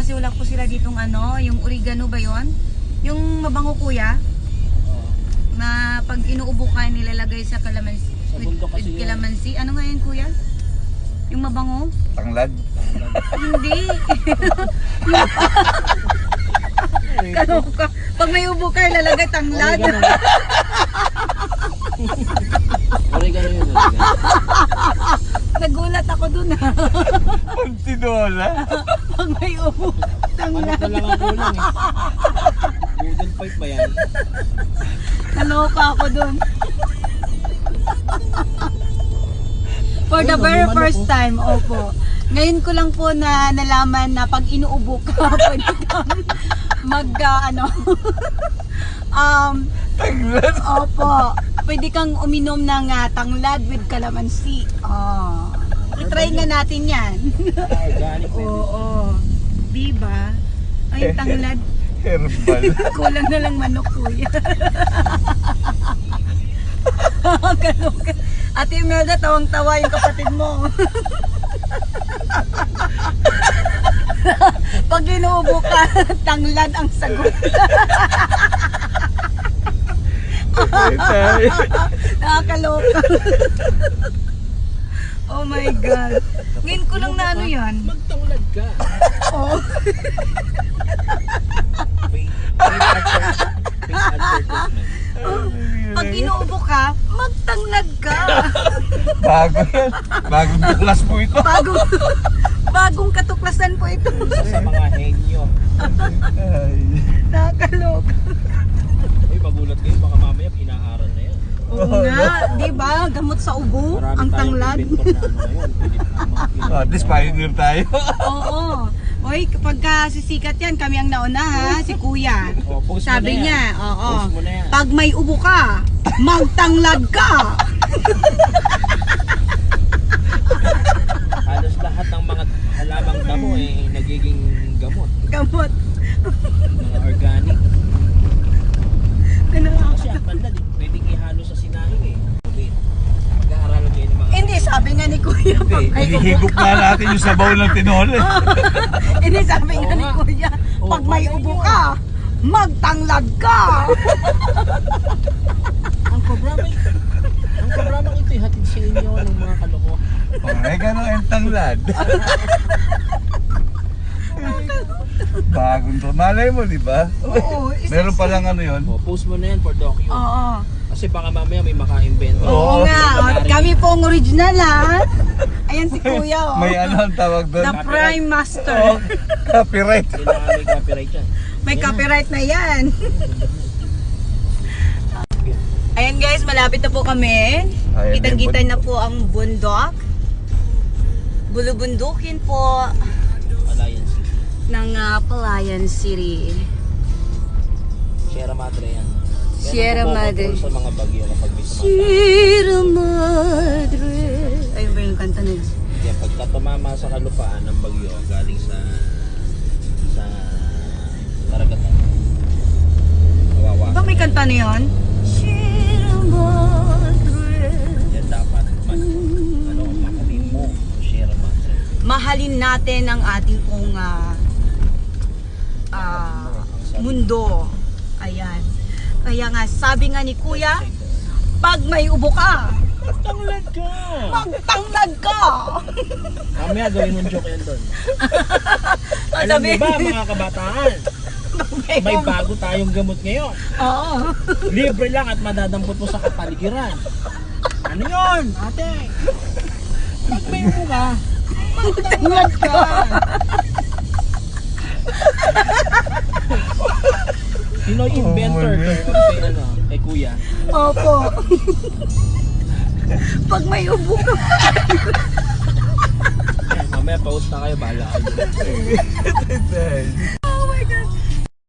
kasi wala po sila ditong ano, yung oregano ba yon? Yung mabango kuya? Na pag inuubo ka nilalagay sa kalamansi. Sa bundok kasi With kalamansi. Ano nga yun kuya? Yung mabango? Tanglad. Hindi. Kaloka. Pag may ubo ka, ilalagay tanglad. Oregano yun. Nagulat ako dun ha. Tinola. Pag may ubo, Manok tanglad. na lang ang kulang eh. Boodle fight ba yan? Kaloka ako dun. For the very first time, opo. Ngayon ko lang po na nalaman na pag inuubo ka, pwede kang Tanglad. opo, pwede kang uminom ng tanglad with calamansi. Oh. I-try nga natin yan. Organic na. Oo. Diba? Ay, tanglad. Herbal. Kulang na lang manok, kuya. Kaloka. Ate Imelda, tawang-tawa yung kapatid mo. Pag inuubo ka, tanglad ang sagot. Nakakaloka. Oh my God. Ngayon ko lang na ano yan. Magtanglad ka. Oh. Paid advertisement. Pag inuubo ka, magtanglad ka. Bago yan. Bagong tuklas po ito. Bagong katuklasan po ito. Isa sa mga henyo. Ay. Nakakaloka. Uy, magulat kayo. Baka mamaya inaaral na yan. Oo nga, di ba? Gamot sa ubo, Marami ang tayong tanglad. inventor na ano ngayon. Pwede mga At least pioneer tayo. Oo. Oy, kapag sisikat yan, kami ang nauna ha, si kuya. Oh, post mo Sabi na yan. niya, oo. Post mo na yan. Pag may ubo ka, magtanglad ka. Halos lahat ng mga halamang damo eh nagiging gamot. Gamot. Mga organic. Ano? Kasi ang tanglad eh, pwedeng ihalo sa sinahing eh. Mag-aaralan niyo yung mga... Hindi, sabi nga ni kuya, pag may ubo Hinihigop ka. na natin yung sabaw ng tinola. Hindi, sabi nga Oo ni nga. kuya, pag Oo, may bakit ubo yun? ka, magtanglad ka. Ang programang ito hatid sa inyo ng mga kaloko. Ay, gano'n ang tanglad. Bagong to. Malay mo, di ba? Oo, Meron palang ano yun. Oh, post mo na yan for docu. Oo. Kasi baka mamaya may maka-invento. Oo nga, o, kami po ang original ha. Ayan si kuya oh. May ano ang tawag doon? The Prime Master. Oh, copyright. Kailangan may copyright yan. May copyright na yan. Ayan guys, malapit na po kami. Ayan, Kitang-kita may na po ang bundok. Bulubundukin po Alliance. ng Palayan City. Sierra Madre yan. Kaya Sierra napocontrol Madre. sa mga bagyo kapag may tumatama. Sierra Madre. Ayun ba yung kanta nila? Kaya pagka tumama sa kalupaan ng bagyo galing sa karagatan. Kawawa. Ba may kanta na yun? Sierra Madre. Yan dapat mahalin mo Sierra Madre. Mahalin natin ang ating pong mundo. Ayan. Kaya nga, sabi nga ni kuya, pag may ubo ka, Tanglad ka! magtanglad ka! Mamaya gawin mong joke yan doon. Ang Alam sabi- niyo ba mga kabataan, may bago tayong gamot ngayon. Oo. Libre lang at madadampot mo sa kapaligiran. Ano yun, ate? Pag may ubo ka, Magtanglad ka! sino yung inventor Oh, my to? Kay kuya. Opo. Pag may ubo ka, Mamaya post na kayo, bahala kayo. oh my God.